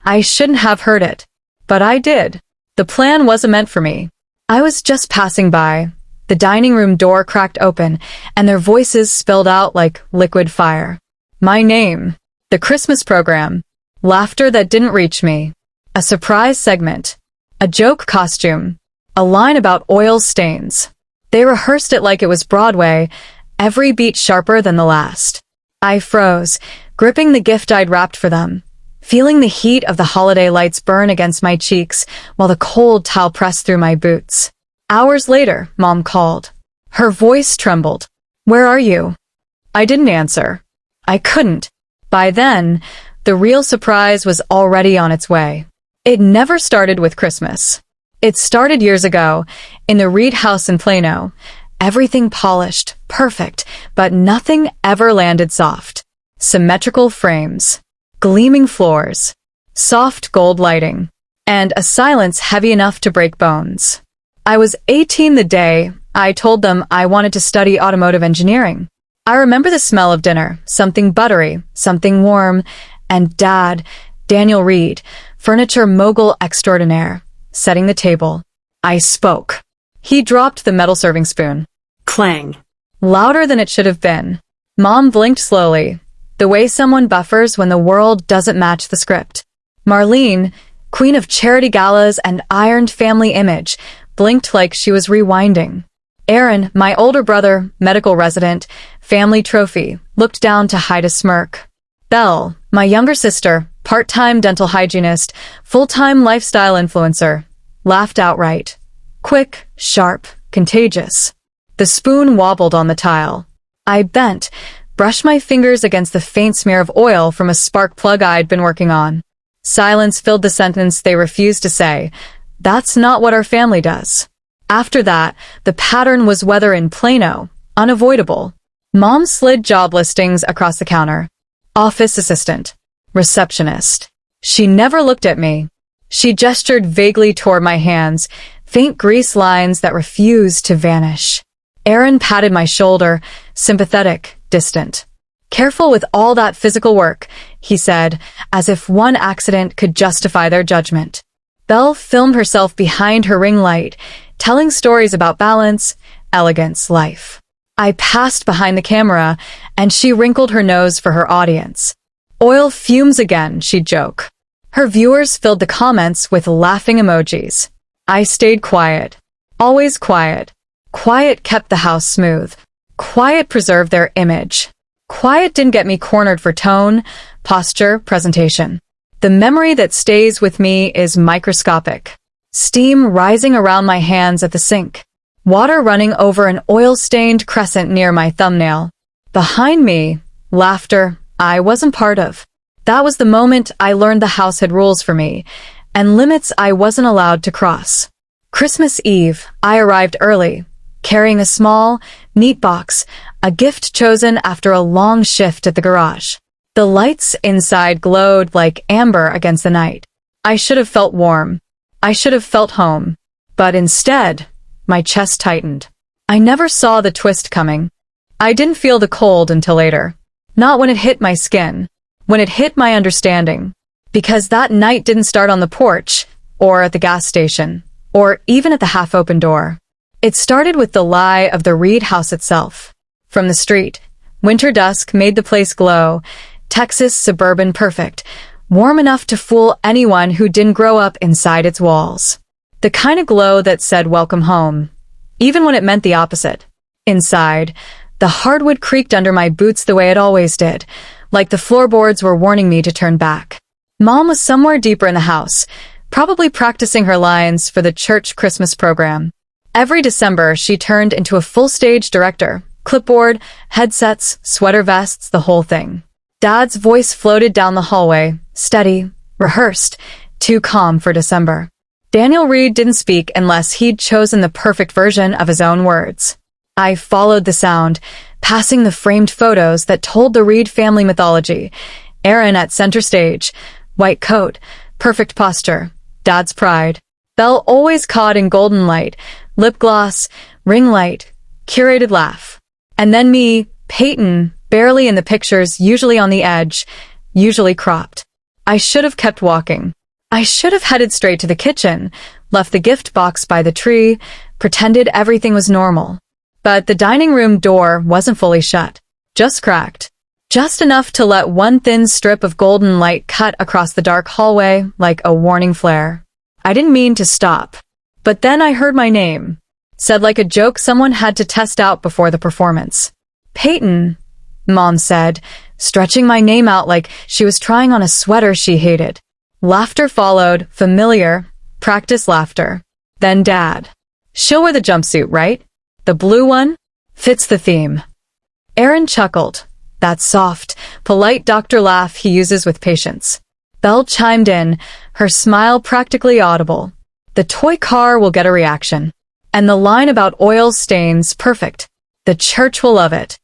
I shouldn't have heard it. But I did. The plan wasn't meant for me. I was just passing by. The dining room door cracked open, and their voices spilled out like liquid fire. My name. The Christmas program. Laughter that didn't reach me. A surprise segment. A joke costume. A line about oil stains. They rehearsed it like it was Broadway, every beat sharper than the last. I froze, gripping the gift I'd wrapped for them, feeling the heat of the holiday lights burn against my cheeks while the cold towel pressed through my boots. Hours later, Mom called. Her voice trembled. "Where are you?" I didn't answer. I couldn't. By then, the real surprise was already on its way. It never started with Christmas. It started years ago, in the Reed house in Plano. Everything polished, perfect, but nothing ever landed soft. Symmetrical frames, gleaming floors, soft gold lighting, and a silence heavy enough to break bones. I was 18 the day I told them I wanted to study automotive engineering. I remember the smell of dinner, something buttery, something warm, and Dad, Daniel Reed, furniture mogul extraordinaire, setting the table. I spoke. He dropped the metal serving spoon. Clang. Louder than it should have been. Mom blinked slowly, the way someone buffers when the world doesn't match the script. Marlene, queen of charity galas and ironed family image, blinked like she was rewinding. Aaron, my older brother, medical resident, family trophy, looked down to hide a smirk. Belle, my younger sister, part-time dental hygienist, full-time lifestyle influencer, laughed outright. Quick, sharp, contagious. The spoon wobbled on the tile. I bent, brushed my fingers against the faint smear of oil from a spark plug I'd been working on. Silence filled the sentence they refused to say. That's not what our family does. After that, the pattern was weather in Plano, unavoidable. Mom slid job listings across the counter. Office assistant. Receptionist. She never looked at me. She gestured vaguely toward my hands, faint grease lines that refused to vanish. Aaron patted my shoulder, sympathetic, distant. Careful with all that physical work, he said, as if one accident could justify their judgment. Belle filmed herself behind her ring light, telling stories about balance, elegance, life. I passed behind the camera, and she wrinkled her nose for her audience. Oil fumes again, she'd joke. Her viewers filled the comments with laughing emojis. I stayed quiet. Always quiet. Quiet kept the house smooth. Quiet preserved their image. Quiet didn't get me cornered for tone, posture, presentation. The memory that stays with me is microscopic. Steam rising around my hands at the sink. Water running over an oil-stained crescent near my thumbnail. Behind me, laughter I wasn't part of. That was the moment I learned the house had rules for me, and limits I wasn't allowed to cross. Christmas Eve, I arrived early, carrying a small, neat box, a gift chosen after a long shift at the garage. The lights inside glowed like amber against the night. I should have felt warm. I should have felt home. But instead, my chest tightened. I never saw the twist coming. I didn't feel the cold until later. Not when it hit my skin. When it hit my understanding. Because that night didn't start on the porch, or at the gas station, or even at the half-open door. It started with the lie of the Reed house itself. From the street, winter dusk made the place glow, Texas suburban perfect, warm enough to fool anyone who didn't grow up inside its walls. The kind of glow that said welcome home, even when it meant the opposite. Inside, the hardwood creaked under my boots the way it always did, like the floorboards were warning me to turn back. Mom was somewhere deeper in the house, probably practicing her lines for the church Christmas program. Every December, she turned into a full-stage director, clipboard, headsets, sweater vests, the whole thing. Dad's voice floated down the hallway, steady, rehearsed, too calm for December. Daniel Reed didn't speak unless he'd chosen the perfect version of his own words. I followed the sound, passing the framed photos that told the Reed family mythology. Aaron at center stage, white coat, perfect posture, Dad's pride. Belle always caught in golden light, lip gloss, ring light, curated laugh. And then me, Peyton, barely in the pictures, usually on the edge, usually cropped. I should have kept walking. I should have headed straight to the kitchen, left the gift box by the tree, pretended everything was normal. But the dining room door wasn't fully shut, just cracked. Just enough to let one thin strip of golden light cut across the dark hallway like a warning flare. I didn't mean to stop. But then I heard my name, said like a joke someone had to test out before the performance. Peyton, Mom said, stretching my name out like she was trying on a sweater she hated. Laughter followed, familiar, practice laughter. Then Dad. She'll wear the jumpsuit, right? The blue one? Fits the theme. Aaron chuckled, that soft, polite doctor laugh he uses with patients. Belle chimed in, her smile practically audible. The toy car will get a reaction. And the line about oil stains, perfect. The church will love it.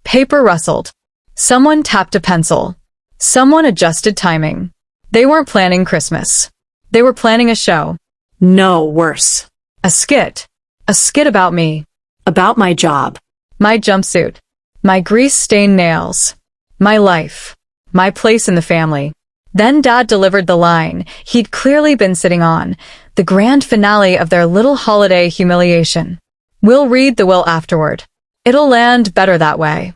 Paper rustled. Someone tapped a pencil. Someone adjusted timing. They weren't planning Christmas. They were planning a show. No, worse. A skit. A skit about me. About my job. My jumpsuit. My grease-stained nails. My life. My place in the family. Then Dad delivered the line he'd clearly been sitting on, the grand finale of their little holiday humiliation. We'll read the will afterward. It'll land better that way.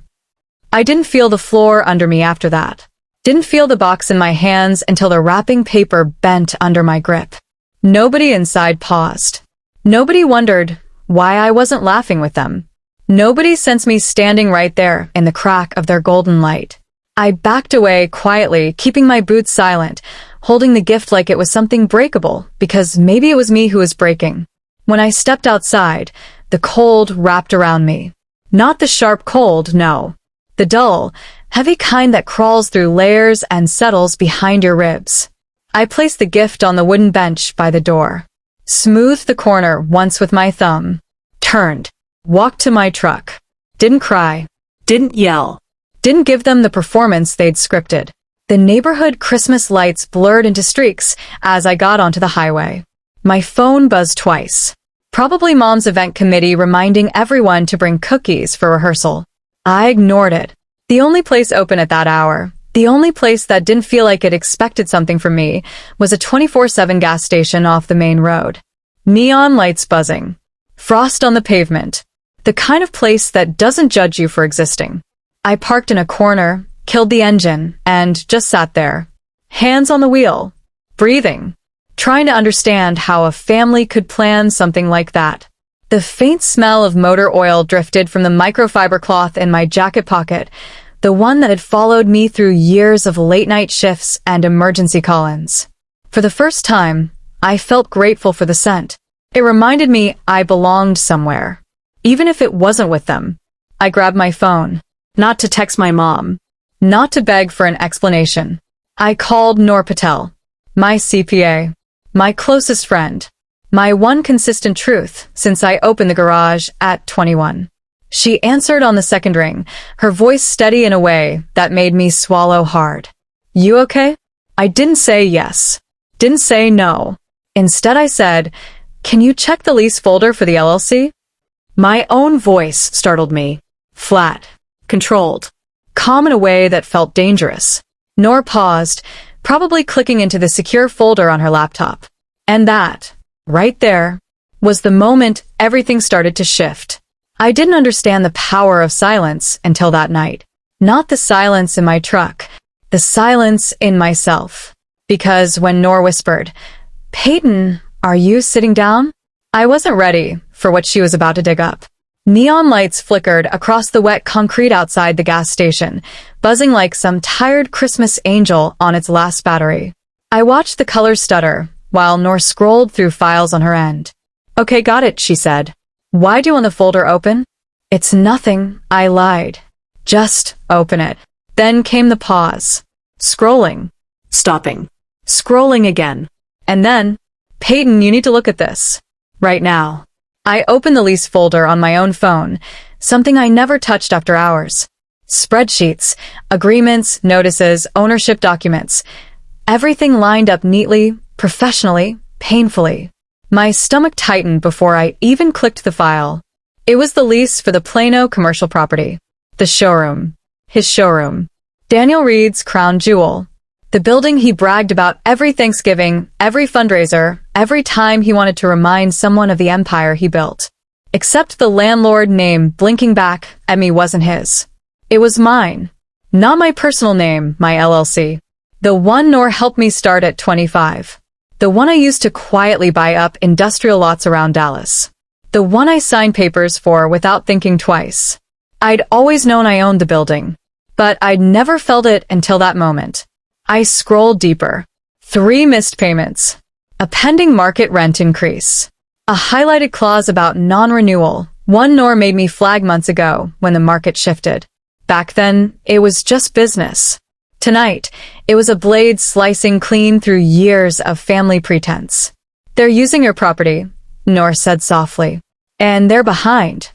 I didn't feel the floor under me after that. Didn't feel the box in my hands until the wrapping paper bent under my grip. Nobody inside paused. Nobody wondered why I wasn't laughing with them. Nobody sensed me standing right there in the crack of their golden light. I backed away quietly, keeping my boots silent, holding the gift like it was something breakable, because maybe it was me who was breaking. When I stepped outside, the cold wrapped around me. Not the sharp cold, no. The dull, heavy kind that crawls through layers and settles behind your ribs. I placed the gift on the wooden bench by the door. Smoothed the corner once with my thumb. Turned. Walked to my truck. Didn't cry. Didn't yell. Didn't give them the performance they'd scripted. The neighborhood Christmas lights blurred into streaks as I got onto the highway. My phone buzzed twice. Probably Mom's event committee reminding everyone to bring cookies for rehearsal. I ignored it. The only place open at that hour, the only place that didn't feel like it expected something from me, was a 24/7 gas station off the main road. Neon lights buzzing. Frost on the pavement. The kind of place that doesn't judge you for existing. I parked in a corner, killed the engine, and just sat there. Hands on the wheel. Breathing. Trying to understand how a family could plan something like that. The faint smell of motor oil drifted from the microfiber cloth in my jacket pocket, the one that had followed me through years of late-night shifts and emergency call-ins. For the first time, I felt grateful for the scent. It reminded me I belonged somewhere, even if it wasn't with them. I grabbed my phone. Not to text my mom. Not to beg for an explanation. I called Noor Patel, my CPA, my closest friend, my one consistent truth since I opened the garage at 21. She answered on the second ring, her voice steady in a way that made me swallow hard. You okay? I didn't say yes. Didn't say no. Instead I said, can you check the lease folder for the LLC? My own voice startled me. Flat. Controlled. Calm in a way that felt dangerous. Noor paused, probably clicking into the secure folder on her laptop. And that, right there, was the moment everything started to shift. I didn't understand the power of silence until that night. Not the silence in my truck, the silence in myself. Because when Noor whispered, Peyton, are you sitting down? I wasn't ready for what she was about to dig up. Neon lights flickered across the wet concrete outside the gas station, buzzing like some tired Christmas angel on its last battery. I watched the colors stutter, while Noor scrolled through files on her end. Okay, got it, she said. Why do you want the folder open? It's nothing, I lied. Just open it. Then came the pause. Scrolling. Stopping. Scrolling again. And then, Peyton, you need to look at this. Right now. I opened the lease folder on my own phone, something I never touched after hours. Spreadsheets, agreements, notices, ownership documents. Everything lined up neatly, professionally, painfully. My stomach tightened before I even clicked the file. It was the lease for the Plano commercial property. The showroom. His showroom. Daniel Reed's crown jewel. The building he bragged about every Thanksgiving, every fundraiser, every time he wanted to remind someone of the empire he built. Except the landlord name blinking back at me wasn't his. It was mine. Not my personal name, my LLC. The one Nor helped me start at 25. The one I used to quietly buy up industrial lots around Dallas. The one I signed papers for without thinking twice. I'd always known I owned the building, but I'd never felt it until that moment. I scrolled deeper. 3 missed payments. A pending market rent increase. A highlighted clause about non-renewal. One Nor made me flag months ago when the market shifted. Back then, it was just business. Tonight, it was a blade slicing clean through years of family pretense. They're using your property, Nor said softly. And they're behind.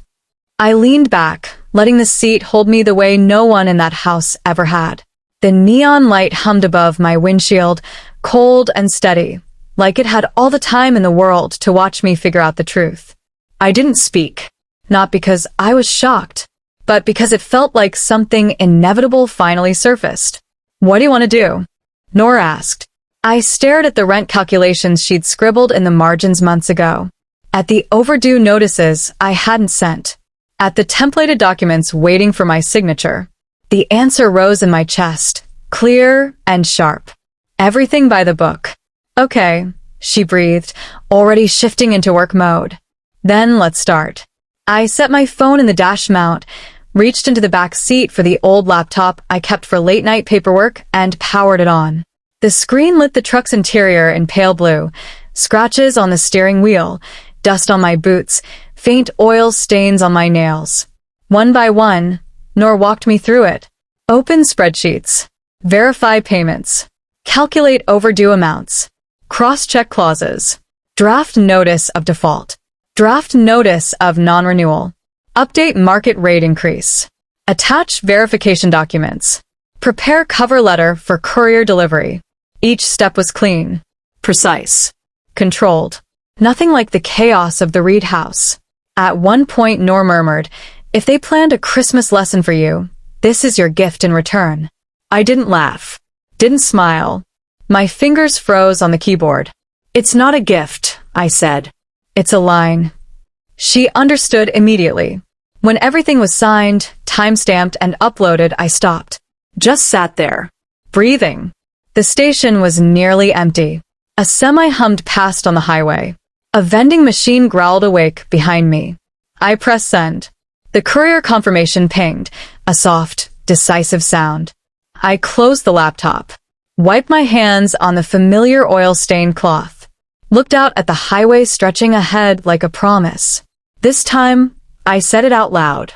I leaned back, letting the seat hold me the way no one in that house ever had. The neon light hummed above my windshield, cold and steady, like it had all the time in the world to watch me figure out the truth. I didn't speak, not because I was shocked, but because it felt like something inevitable finally surfaced. What do you want to do? Nor asked. I stared at the rent calculations she'd scribbled in the margins months ago, at the overdue notices I hadn't sent, at the templated documents waiting for my signature. The answer rose in my chest, clear and sharp. Everything by the book. Okay, she breathed, already shifting into work mode. Then let's start. I set my phone in the dash mount, reached into the back seat for the old laptop I kept for late-night paperwork, and powered it on. The screen lit the truck's interior in pale blue, scratches on the steering wheel, dust on my boots, faint oil stains on my nails. One by one, Nor walked me through it. Open spreadsheets. Verify payments. Calculate overdue amounts. Cross-check clauses. Draft notice of default. Draft notice of non-renewal. Update market rate increase. Attach verification documents. Prepare cover letter for courier delivery. Each step was clean. Precise. Controlled. Nothing like the chaos of the Reed house. At one point, Nor murmured, "If they planned a Christmas lesson for you, this is your gift in return." I didn't laugh. Didn't smile. My fingers froze on the keyboard. "It's not a gift," I said. "It's a line." She understood immediately. When everything was signed, time-stamped, and uploaded, I stopped. Just sat there, breathing. The station was nearly empty. A semi hummed past on the highway. A vending machine growled awake behind me. I pressed send. The courier confirmation pinged, a soft, decisive sound. I closed the laptop, wiped my hands on the familiar oil-stained cloth, looked out at the highway stretching ahead like a promise. This time, I said it out loud.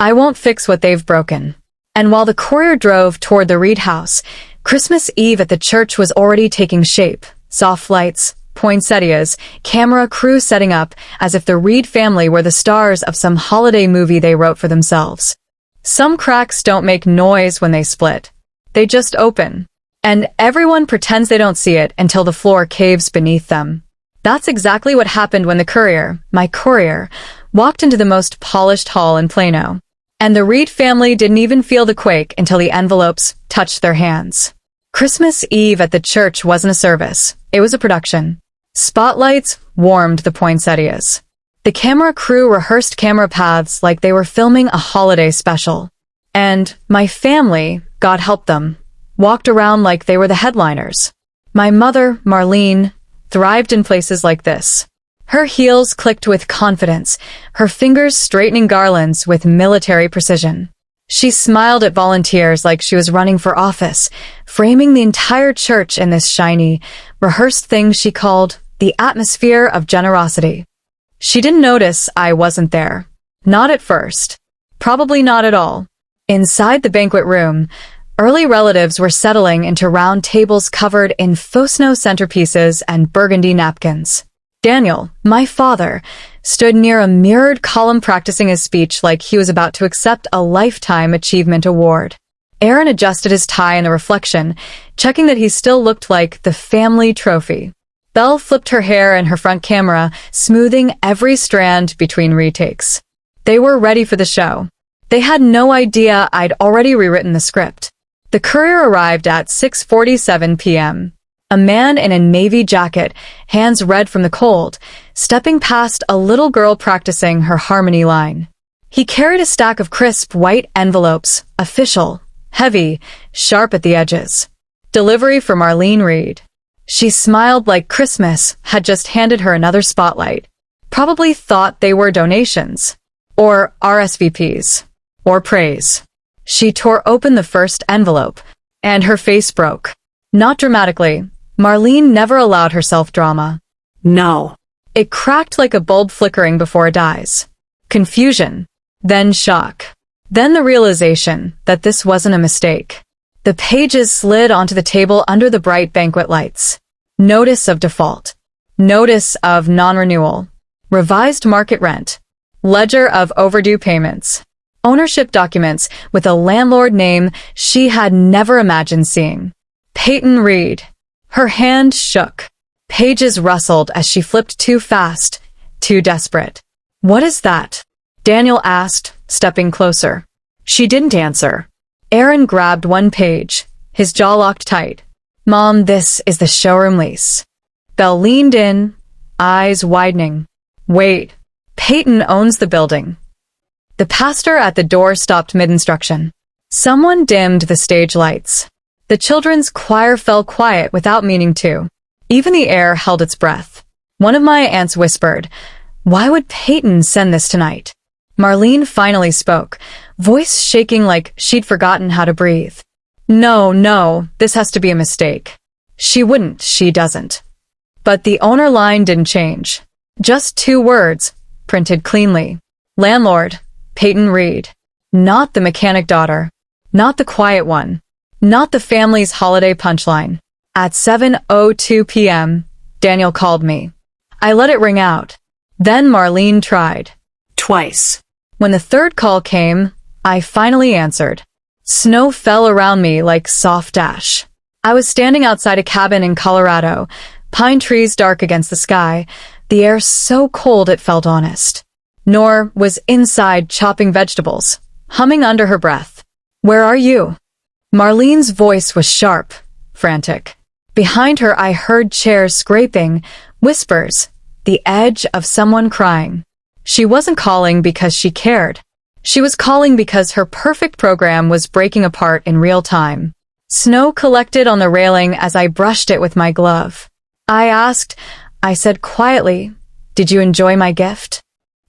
I won't fix what they've broken. And while the courier drove toward the Reed house, Christmas Eve at the church was already taking shape. Soft lights, poinsettias, camera crew setting up as if the Reed family were the stars of some holiday movie they wrote for themselves. Some cracks don't make noise when they split. They just open. And everyone pretends they don't see it until the floor caves beneath them. That's exactly what happened when the courier, my courier, walked into the most polished hall in Plano. And the Reed family didn't even feel the quake until the envelopes touched their hands. Christmas Eve at the church wasn't a service. It was a production. Spotlights warmed the poinsettias. The camera crew rehearsed camera paths like they were filming a holiday special. And my family, God help them, walked around like they were the headliners. My mother, Marlene, thrived in places like this. Her heels clicked with confidence, her fingers straightening garlands with military precision. She smiled at volunteers like she was running for office, framing the entire church in this shiny, rehearsed thing she called the atmosphere of generosity. She didn't notice I wasn't there. Not at first. Probably not at all. Inside the banquet room, early relatives were settling into round tables covered in Fosno centerpieces and burgundy napkins. Daniel, my father, stood near a mirrored column practicing his speech like he was about to accept a Lifetime Achievement Award. Aaron adjusted his tie in the reflection, checking that he still looked like the family trophy. Belle flipped her hair in her front camera, smoothing every strand between retakes. They were ready for the show. They had no idea I'd already rewritten the script. The courier arrived at 6:47 p.m. A man in a navy jacket, hands red from the cold, stepping past a little girl practicing her harmony line. He carried a stack of crisp white envelopes, official, heavy, sharp at the edges. Delivery for Marlene Reed. She smiled like Christmas had just handed her another spotlight. Probably thought they were donations. Or RSVPs. Or praise. She tore open the first envelope, and her face broke. Not dramatically. Marlene never allowed herself drama. No. It cracked like a bulb flickering before it dies. Confusion. Then shock. Then the realization that this wasn't a mistake. The pages slid onto the table under the bright banquet lights. Notice of default. Notice of non-renewal. Revised market rent. Ledger of overdue payments. Ownership documents with a landlord name she had never imagined seeing. Peyton Reed. Her hand shook. Pages rustled as she flipped too fast, too desperate. "What is that?" Daniel asked, stepping closer. She didn't answer. Aaron grabbed one page, his jaw locked tight. "Mom, this is the showroom lease." Belle leaned in, eyes widening. "Wait, Peyton owns the building." The pastor at the door stopped mid-instruction. Someone dimmed the stage lights. The children's choir fell quiet without meaning to. Even the air held its breath. One of my aunts whispered, "Why would Peyton send this tonight?" Marlene finally spoke, voice shaking like she'd forgotten how to breathe. No, this has to be a mistake." She doesn't. But the owner line didn't change. Just 2 words, printed cleanly. Landlord, Peyton Reed. Not the mechanic daughter. Not the quiet one. Not the family's holiday punchline. At 7:02 p.m., Daniel called me. I let it ring out. Then Marlene tried. Twice. When the third call came, I finally answered. Snow fell around me like soft ash. I was standing outside a cabin in Colorado, pine trees dark against the sky, the air so cold it felt honest. Nor was inside chopping vegetables, humming under her breath. "Where are you?" Marlene's voice was sharp, frantic. Behind her I heard chairs scraping, whispers, the edge of someone crying. She wasn't calling because she cared. She was calling because her perfect program was breaking apart in real time. Snow collected on the railing as I brushed it with my glove. I said quietly, "Did you enjoy my gift?"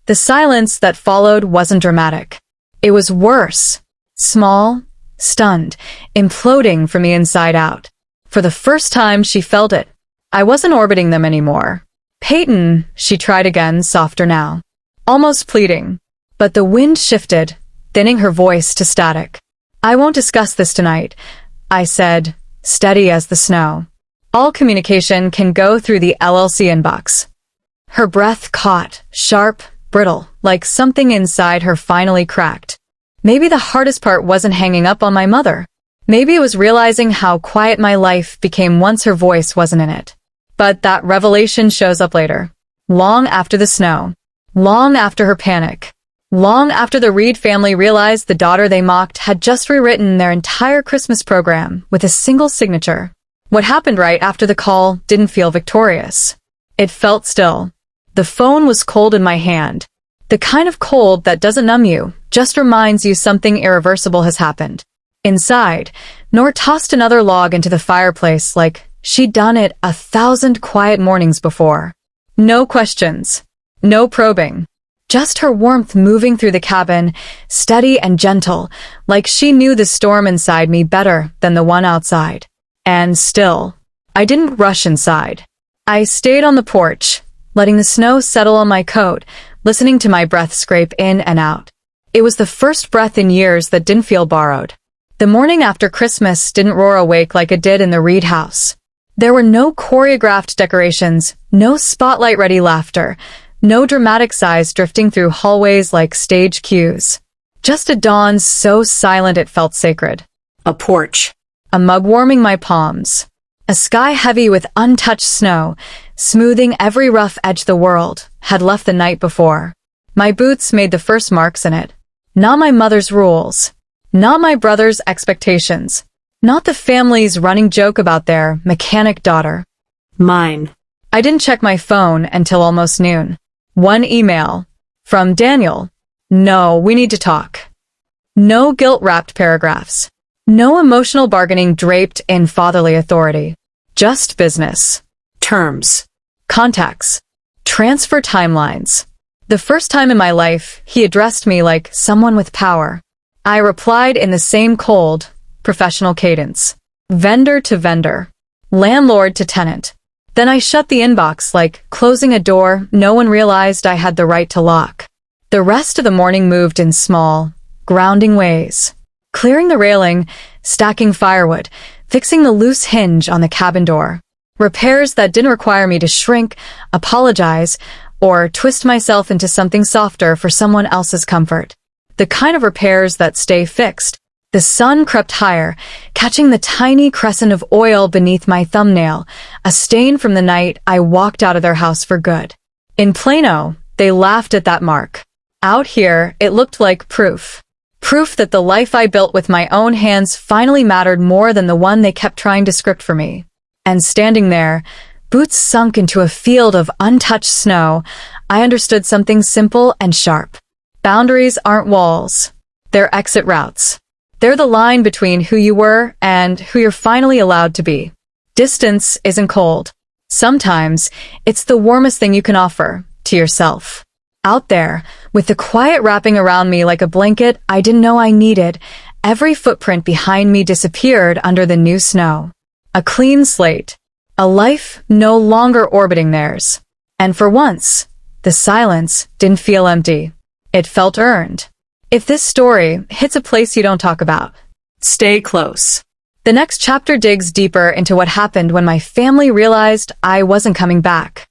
The silence that followed wasn't dramatic. It was worse. Small, stunned, imploding from the inside out. For the first time, she felt it. I wasn't orbiting them anymore. "Peyton," she tried again, softer now. Almost pleading. But the wind shifted, thinning her voice to static. "I won't discuss this tonight," I said, steady as the snow. "All communication can go through the LLC inbox." Her breath caught, sharp, brittle, like something inside her finally cracked. Maybe the hardest part wasn't hanging up on my mother. Maybe it was realizing how quiet my life became once her voice wasn't in it. But that revelation shows up later. Long after the snow. Long after her panic. Long after the Reed family realized the daughter they mocked had just rewritten their entire Christmas program with a single signature. What happened right after the call didn't feel victorious. It felt still. The phone was cold in my hand. The kind of cold that doesn't numb you, just reminds you something irreversible has happened. Inside, Nor tossed another log into the fireplace like she'd done it 1,000 quiet mornings before. No questions. No probing. Just her warmth moving through the cabin, steady and gentle, like she knew the storm inside me better than the one outside. And still, I didn't rush inside. I stayed on the porch, letting the snow settle on my coat, listening to my breath scrape in and out. It was the first breath in years that didn't feel borrowed. The morning after Christmas didn't roar awake like it did in the Reed house. There were no choreographed decorations, no spotlight-ready laughter, no dramatic sighs drifting through hallways like stage cues. Just a dawn so silent it felt sacred. A porch. A mug warming my palms. A sky heavy with untouched snow, smoothing every rough edge the world had left the night before. My boots made the first marks in it. Not my mother's rules. Not my brother's expectations. Not the family's running joke about their mechanic daughter. Mine. I didn't check my phone until almost noon. One email. From Daniel. No, we need to talk. No guilt-wrapped paragraphs. No emotional bargaining draped in fatherly authority. Just business. Terms. Contacts. Transfer timelines. The first time in my life, he addressed me like someone with power. I replied in the same cold, professional cadence. Vendor to vendor. Landlord to tenant. Then I shut the inbox like closing a door no one realized I had the right to lock. The rest of the morning moved in small, grounding ways. Clearing the railing, stacking firewood, fixing the loose hinge on the cabin door. Repairs that didn't require me to shrink, apologize, or twist myself into something softer for someone else's comfort. The kind of repairs that stay fixed. The sun crept higher, catching the tiny crescent of oil beneath my thumbnail, a stain from the night I walked out of their house for good. In Plano, they laughed at that mark. Out here, it looked like proof. Proof that the life I built with my own hands finally mattered more than the one they kept trying to script for me. And standing there, boots sunk into a field of untouched snow, I understood something simple and sharp. Boundaries aren't walls. They're exit routes. They're the line between who you were and who you're finally allowed to be. Distance isn't cold. Sometimes, it's the warmest thing you can offer to yourself. Out there, with the quiet wrapping around me like a blanket I didn't know I needed, every footprint behind me disappeared under the new snow. A clean slate. A life no longer orbiting theirs. And for once, the silence didn't feel empty. It felt earned. If this story hits a place you don't talk about, Stay close. the next chapter digs deeper into what happened when my family realized I wasn't coming back.